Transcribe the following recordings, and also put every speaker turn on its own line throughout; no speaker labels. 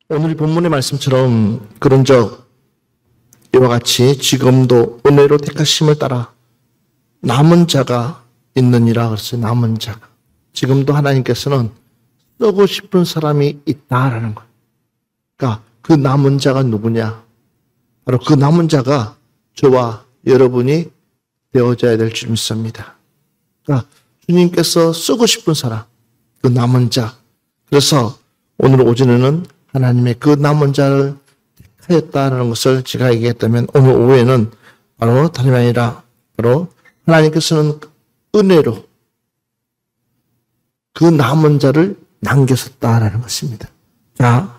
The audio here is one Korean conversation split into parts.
오늘 본문의 말씀처럼 그런 적 이와 같이 지금도 은혜로 택하심을 따라 남은 자가 있느니라 그랬어요. 남은 자가. 지금도 하나님께서는 쓰고 싶은 사람이 있다라는 거예요. 그러니까 그 남은 자가 누구냐? 바로 그 남은 자가 저와 여러분이 되어져야 될 줄 믿습니다. 그러니까 주님께서 쓰고 싶은 사람, 그 남은 자. 그래서 오늘 오전에는 하나님의 그 남은 자를 택하였다는 것을 제가 얘기했다면 오늘 오후에는 바로 다름이 아니라 바로 하나님께서는 은혜로 그 남은 자를 남겼었다라는 것입니다. 자,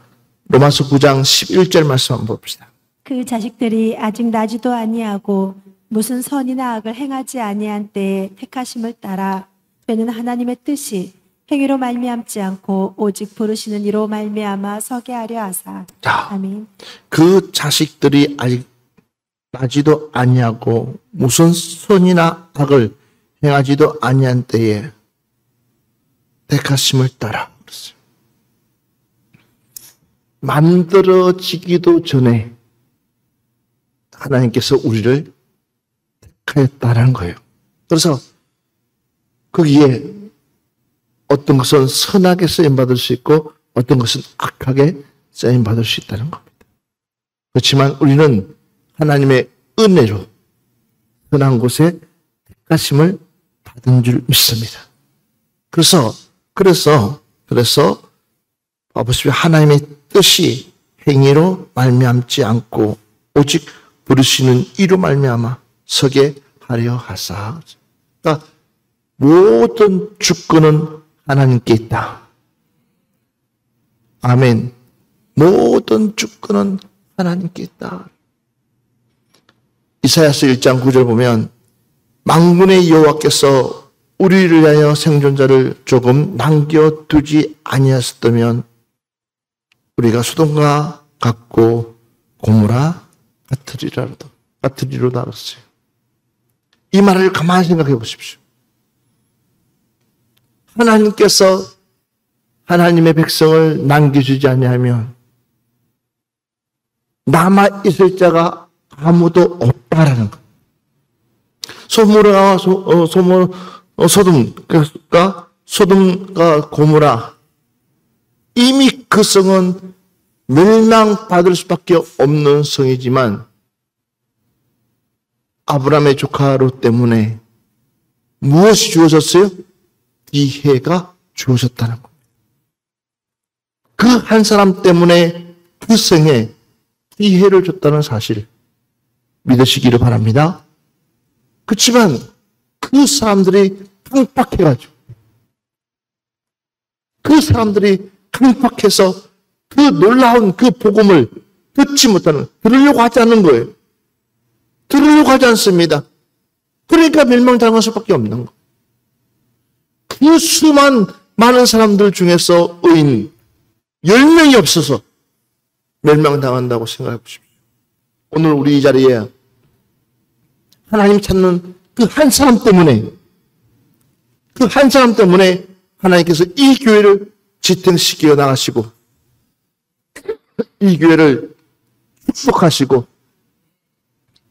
로마서 9장 11절 말씀 한번 봅시다.
그 자식들이 아직 나지도 아니하고 무슨 선이나 악을 행하지 아니한 때에 택하심을 따라 되는 하나님의 뜻이 행위로 말미암지 않고 오직 부르시는 이로 말미암아 서게 하려 하사.
자,
아멘.
그 자식들이 아직 나지도 아니하고 무슨 선이나 악을 행하지도 아니한 때에 택하심을 따라 그랬어요. 만들어지기도 전에 하나님께서 우리를 택하였다는 거예요. 그래서 거기에 어떤 것은 선하게 쓰임받을 수 있고 어떤 것은 악하게 쓰임받을 수 있다는 겁니다. 그렇지만 우리는 하나님의 은혜로 선한 곳에 택하심을 받은 줄 믿습니다. 그래서 보십시오. 하나님의 뜻이 행위로 말미암지 않고 오직 부르시는 이로 말미암아 서게 하려 하사. 그러니까 모든 주권은 하나님께 있다. 아멘. 모든 주권은 하나님께 있다. 이사야서 1장 9절 보면 만군의 여호와께서 우리를 위하여 생존자를 조금 남겨두지 아니하셨다면 우리가 소돔과 같고 고모라 같으리로다 그랬어요. 이 말을 가만히 생각해 보십시오. 하나님께서 하나님의 백성을 남겨주지 아니하면 남아있을 자가 아무도 없다라는 것. 소돔과 고모라 이미 그 성은 멸망받을 수밖에 없는 성이지만 아브라함의 조카 롯 때문에 무엇이 주어졌어요? 기회가 주어졌다는 겁니다. 그 한 사람 때문에 그 성에 기회를 줬다는 사실 믿으시기를 바랍니다. 그렇지만 그 사람들이 강팍해가지고 그 사람들이 강팍해서 그 놀라운 그 복음을 듣지 못하는, 들으려고 하지 않는 거예요. 들으려고 하지 않습니다. 그러니까 멸망당할 수밖에 없는 거. 그 수만 많은 사람들 중에서 의인 10명이 없어서 멸망당한다고 생각해 보십시오. 오늘 우리 이 자리에 하나님 찾는 그 한 사람 때문에 하나님께서 이 교회를 지탱시켜 나가시고 이 교회를 축복하시고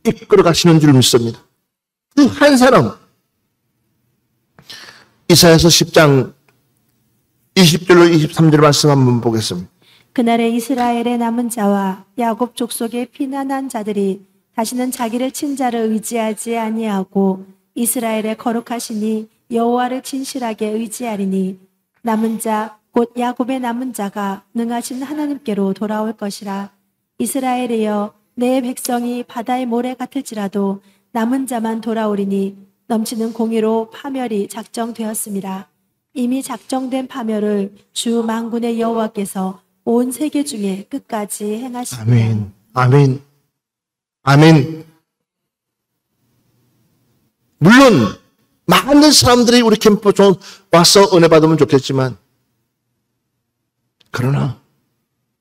이끌어 가시는 줄 믿습니다. 그 한 사람 이사야서 10장 20절로 23절 말씀 한번 보겠습니다.
그날에 이스라엘의 남은 자와 야곱 족속의 피난한 자들이 다시는 자기를 친 자를 의지하지 아니하고 이스라엘의 거룩하시니 여호와를 진실하게 의지하리니 남은 자 곧 야곱의 남은 자가 능하신 하나님께로 돌아올 것이라. 이스라엘이여 내 백성이 바다의 모래 같을지라도 남은 자만 돌아오리니 넘치는 공의로 파멸이 작정되었습니다. 이미 작정된 파멸을 주 만군의 여호와께서 온 세계 중에 끝까지 행하시리라.
아멘. 아멘. 아멘. 물론 많은 사람들이 우리 캠프 좀 와서 은혜 받으면 좋겠지만 그러나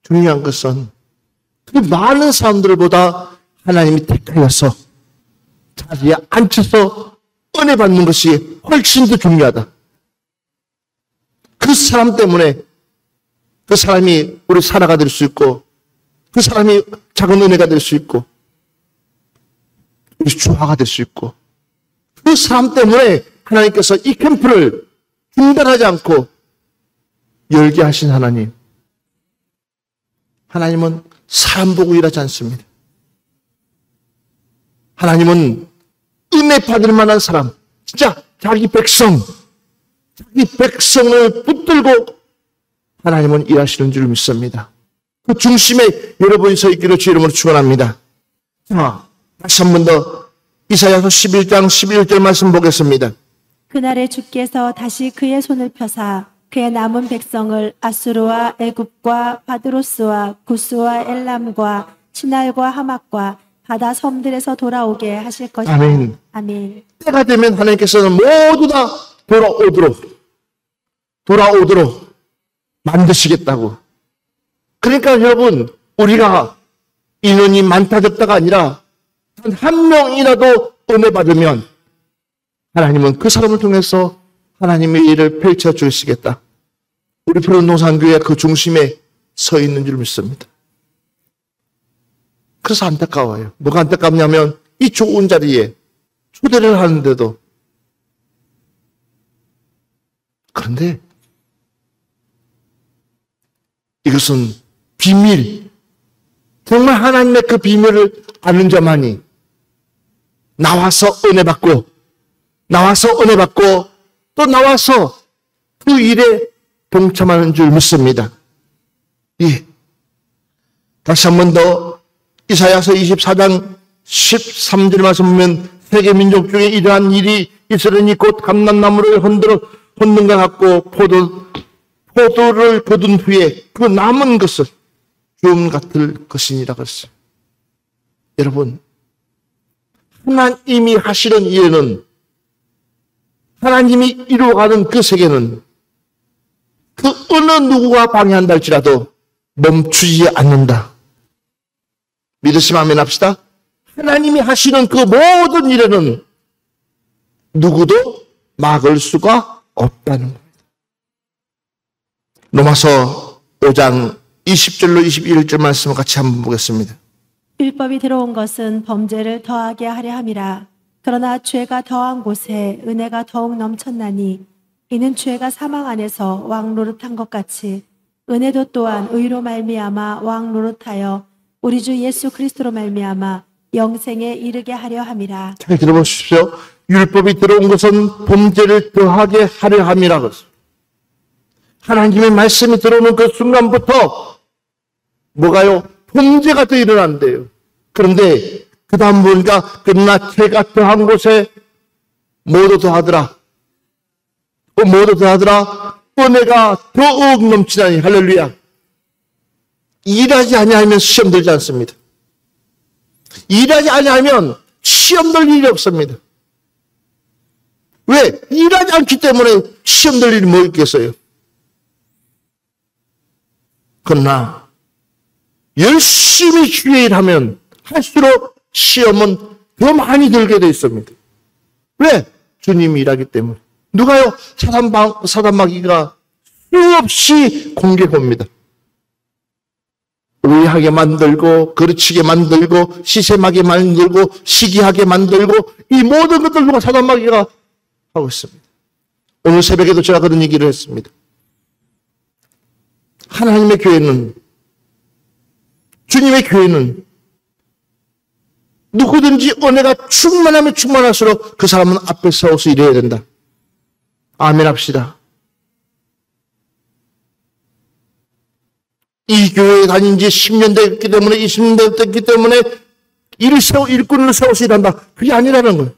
중요한 것은 그 많은 사람들보다 하나님이 택하여서 자리에 앉혀서 은혜 받는 것이 훨씬 더 중요하다. 그 사람 때문에 그 사람이 우리 사라가 될 수 있고, 그 사람이 작은 은혜가 될 수 있고, 우리 주화가 될 수 있고, 그 사람 때문에 하나님께서 이 캠프를 중단하지 않고 열게 하신 하나님. 하나님은 사람 보고 일하지 않습니다. 하나님은 은혜 받을 만한 사람, 진짜 자기 백성을 붙들고 하나님은 일하시는 줄 믿습니다. 그 중심에 여러분이 서 있기를 주 이름으로 축원합니다. 자, 다시 한 번 더 이사야서 11장 11절 말씀 보겠습니다.
그날에 주께서 다시 그의 손을 펴사 그의 남은 백성을 아수르와 애굽과 바드로스와 구스와 엘람과 시날과 하맛과 바다 섬들에서 돌아오게 하실 것이다.
아멘.
아멘.
때가 되면 하나님께서는 모두 다 돌아오도록 만드시겠다고. 그러니까 여러분, 우리가 인원이 많다 적다가 아니라 단 한 명이라도 은혜 받으면 하나님은 그 사람을 통해서 하나님의 일을 펼쳐 주시겠다. 우리 푸른동산교회 그 중심에 서 있는 줄 믿습니다. 그래서 안타까워요. 뭐가 안타깝냐면 이 좋은 자리에 초대를 하는데도, 그런데 이것은 비밀, 정말 하나님의 그 비밀을 아는 자만이 나와서 은혜 받고 또 나와서 그 일에 동참하는 줄 믿습니다. 예. 다시 한 번 더 이사야서 24장 13절 말씀 보면 세계 민족 중에 이러한 일이 있으려니 곧 감람나무를 흔든 것 같고 포도를 거둔 후에 그 남은 것은 주음 같을 것이니라 그랬어요. 여러분, 하나님이 하시는 일에는, 하나님이 이루어가는 그 세계는 그 어느 누구가 방해한다 할지라도 멈추지 않는다. 믿으시면 아멘 합시다. 하나님이 하시는 그 모든 일에는 누구도 막을 수가 없다는 겁니다. 로마서 5장 20절로 21절 말씀을 같이 한번 보겠습니다.
율법이 들어온 것은 범죄를 더하게 하려 함이라. 그러나 죄가 더한 곳에 은혜가 더욱 넘쳤나니 이는 죄가 사망 안에서 왕노릇한 것 같이 은혜도 또한 의로 말미암아 왕노릇하여 우리 주 예수 그리스도로 말미암아 영생에 이르게 하려 함이라.
잘 들어보십시오. 율법이 들어온 것은 범죄를 더하게 하려 함이라 그랬어요. 하나님의 말씀이 들어오는 그 순간부터 뭐가요? 범죄가 더 일어난대요. 그런데 그 다음 보니까 그러나 죄가 더한 곳에 모두 더하더라. 은혜가 더욱 넘치다니. 할렐루야. 일하지 아니하면 시험 들지 않습니다. 일하지 아니하면 시험 들 일이 없습니다. 왜? 일하지 않기 때문에 시험 들 일이 뭐 있겠어요? 그러나 열심히 주의 일하면 할수록 시험은 더 많이 들게 되어 있습니다. 왜? 주님이 일하기 때문에. 누가요? 사단마귀가 수없이 공격합니다. 오해하게 만들고, 거르치게 만들고, 시샘하게 만들고, 시기하게 만들고, 이 모든 것들 누가 사단마귀가 하고 있습니다. 오늘 새벽에도 제가 그런 얘기를 했습니다. 하나님의 교회는, 주님의 교회는 누구든지 은혜가 충만하면 충만할수록 그 사람은 앞에 서서 일해야 된다. 아멘 합시다. 이 교회에 다닌 지 10년 됐기 때문에, 20년 됐기 때문에 일꾼을 세워서 일한다. 그게 아니라는 거예요.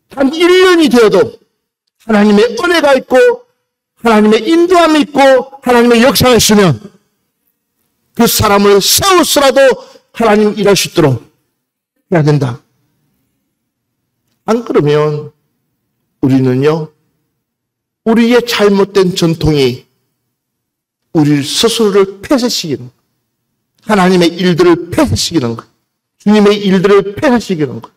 단 1년이 되어도 하나님의 은혜가 있고 하나님의 인도함이 있고 하나님의 역사가 있으면 그 사람을 세우서라도 하나님 일할 수 있도록 해야 된다. 안 그러면 우리는요, 우리의 잘못된 전통이 우리 스스로를 폐쇄시키는 거예요. 하나님의 일들을 폐쇄시키는 거예요. 주님의 일들을 폐쇄시키는 거예요.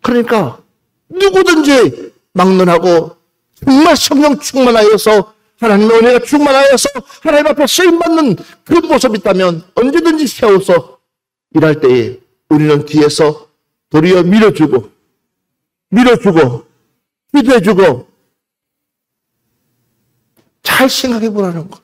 그러니까 누구든지 막론하고 정말 성령 충만하여서 하나님의 은혜가 충만하여서 하나님 앞에 쓰임받는 그 모습이 있다면 언제든지 세워서 일할 때에 우리는 뒤에서 도리어 밀어주고 기도해주고 잘 생각해 보라는 것.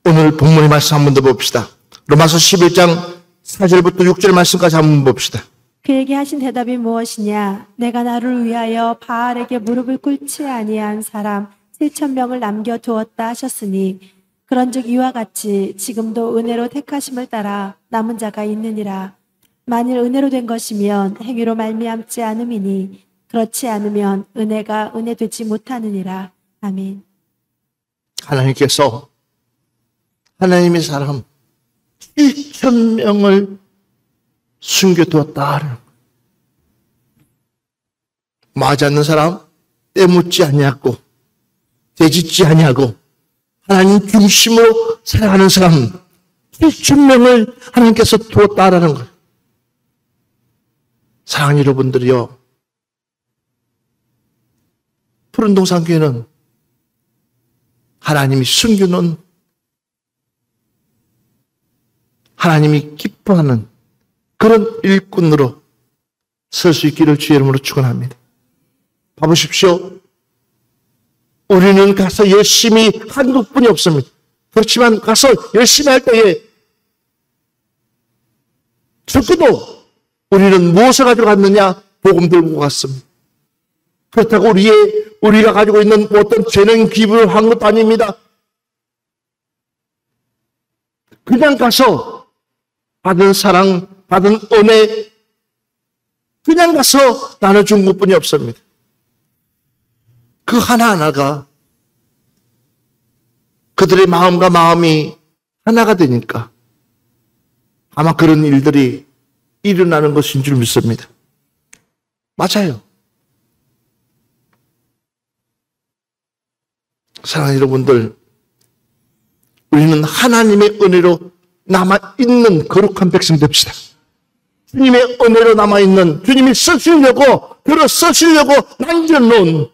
오늘 본문의 말씀 한 번 더 봅시다. 로마서 11장 4절부터 6절 말씀까지 한번 봅시다.
그에게 하신 대답이 무엇이냐? 내가 나를 위하여 바알에게 무릎을 꿇지 아니한 사람 7,000명을 남겨두었다 하셨으니 그런즉 이와 같이 지금도 은혜로 택하심을 따라 남은 자가 있느니라. 만일 은혜로 된 것이면 행위로 말미암지 않음이니 그렇지 않으면 은혜가 은혜 되지 못하느니라. 아멘.
하나님께서 하나님의 사람 7,000명을 숨겨두었다. 맞지 않는 사람, 때묻지 아니하고 되짓지 아니하고 하나님 중심으로 살아가는 사람 7,000명을 하나님께서 두었다라는 거예요. 사랑하는 여러분들이요, 푸른동산교회는 하나님이 숨겨놓은, 하나님이 기뻐하는 그런 일꾼으로 설 수 있기를 주의 이름으로 축원합니다. 봐보십시오. 우리는 가서 열심히 한 것뿐이 없습니다. 그렇지만 가서 열심히 할 때에 적어도 우리는 무엇을 가지고 갔느냐? 복음 들고 갔습니다. 그렇다고 우리가 가지고 있는 어떤 재능 기부를 한 것도 아닙니다. 그냥 가서 받은 사랑, 받은 은혜, 그냥 가서 나눠준 것뿐이 없습니다. 그 하나하나가 그들의 마음과 마음이 하나가 되니까 아마 그런 일들이 일어나는 것인 줄 믿습니다. 맞아요. 사랑하는 여러분들, 우리는 하나님의 은혜로 남아있는 거룩한 백성 됩시다. 주님의 은혜로 남아있는, 주님이 쓰시려고, 들어 쓰시려고 남겨놓은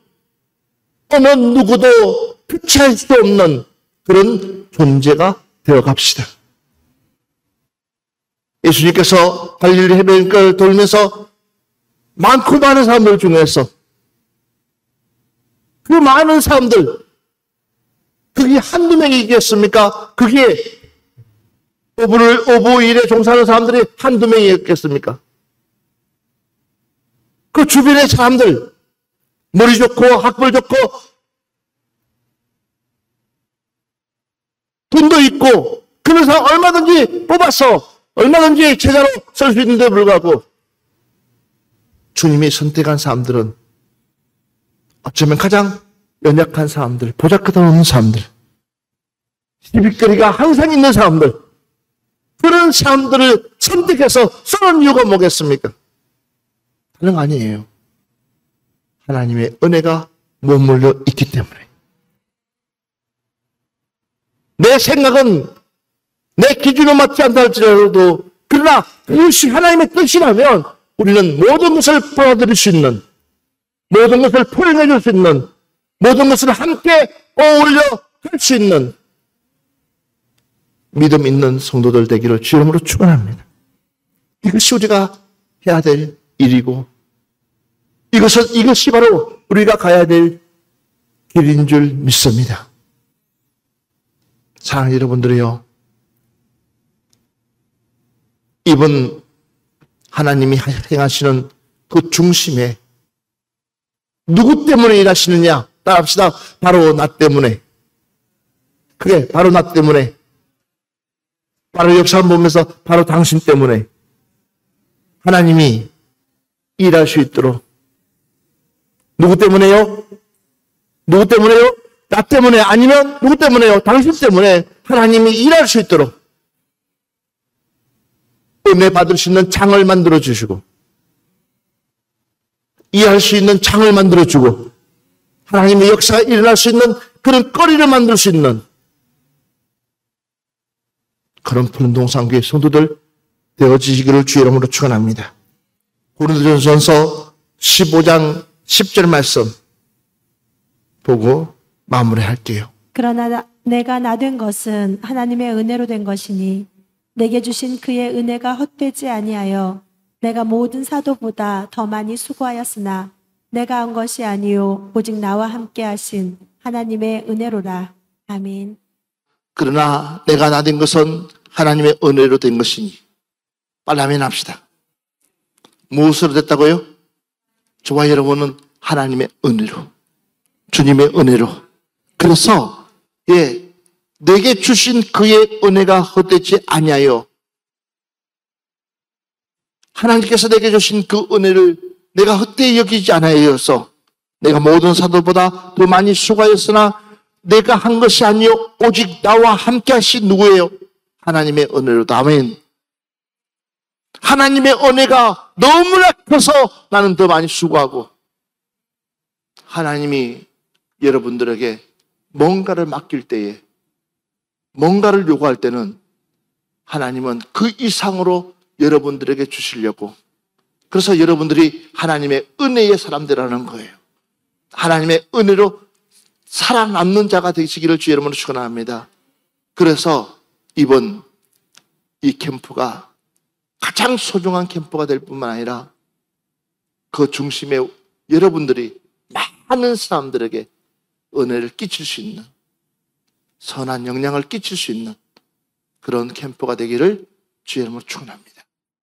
어느 누구도 피치할 수 없는 그런 존재가 되어갑시다. 예수님께서 갈릴리 해변가를 돌면서 많고 많은 사람들 중에서 그 많은 사람들, 그게 한두 명이겠습니까? 그게 오부 일에 종사하는 사람들이 한두 명이겠습니까? 그 주변의 사람들, 머리 좋고 학벌 좋고 돈도 있고 그런 사람 얼마든지 뽑아서 얼마든지 제자로 설 수 있는데 불구하고 주님이 선택한 사람들은 어쩌면 가장 연약한 사람들, 보잘것없는 사람들, 시비거리가 항상 있는 사람들, 그런 사람들을 선택해서 쓰는 이유가 뭐겠습니까? 다른 거 아니에요. 하나님의 은혜가 머물러 있기 때문에. 내 생각은 내 기준에 맞지 않다 할지라도 그러나 그것이 하나님의 뜻이라면 우리는 모든 것을 받아들일 수 있는, 모든 것을 포용해 줄 수 있는, 모든 것을 함께 어울려 할 수 있는 믿음 있는 성도들 되기를 주 이름으로 축원합니다. 이것이 우리가 해야 될 일이고 이것이 바로 우리가 가야 될 길인 줄 믿습니다. 사랑하는 여러분들이요, 이번 하나님이 행하시는 그 중심에 누구 때문에 일하시느냐? 따라합시다. 바로 나 때문에. 그게 바로 나 때문에. 바로 역사 보면서 바로 당신 때문에 하나님이 일할 수 있도록. 누구 때문에요? 누구 때문에요? 나 때문에, 아니면 누구 때문에요? 당신 때문에 하나님이 일할 수 있도록 은혜 받을 수 있는 장을 만들어 주시고 이해할 수 있는 장을 만들어 주고 하나님의 역사가 일어날 수 있는 그런 거리를 만들 수 있는 그런 푸른동산교회 성도들 되어지기를 주의 이름으로 축원합니다. 고린도전서 15장 10절 말씀 보고 마무리할게요.
그러나 내가 나 된 것은 하나님의 은혜로 된 것이니 내게 주신 그의 은혜가 헛되지 아니하여 내가 모든 사도보다 더 많이 수고하였으나 내가 한 것이 아니요 오직 나와 함께 하신 하나님의 은혜로라. 아멘.
그러나 내가 나 된 것은 하나님의 은혜로 된 것이니. 빨리 아멘 합시다. 무엇으로 됐다고요? 저와 여러분은 하나님의 은혜로, 주님의 은혜로. 그래서 내게 주신 그의 은혜가 헛되지 아니하여 하나님께서 내게 주신 그 은혜를 내가 헛되이 여기지 않아여서 내가 모든 사도보다 더 많이 수고하였으나 내가 한 것이 아니요 오직 나와 함께 하신 누구예요? 하나님의 은혜로다. 아멘. 하나님의 은혜가 너무나 커서 나는 더 많이 수고하고, 하나님이 여러분들에게 뭔가를 맡길 때에, 뭔가를 요구할 때는 하나님은 그 이상으로 여러분들에게 주시려고, 그래서 여러분들이 하나님의 은혜의 사람들이라는 거예요. 하나님의 은혜로 살아남는 자가 되시기를 주 여러분으로 축원합니다. 그래서 이번 이 캠프가 가장 소중한 캠프가 될 뿐만 아니라 그 중심에 여러분들이 많은 사람들에게 은혜를 끼칠 수 있는, 선한 영향을 끼칠 수 있는 그런 캠프가 되기를 주 여러분으로 축원합니다.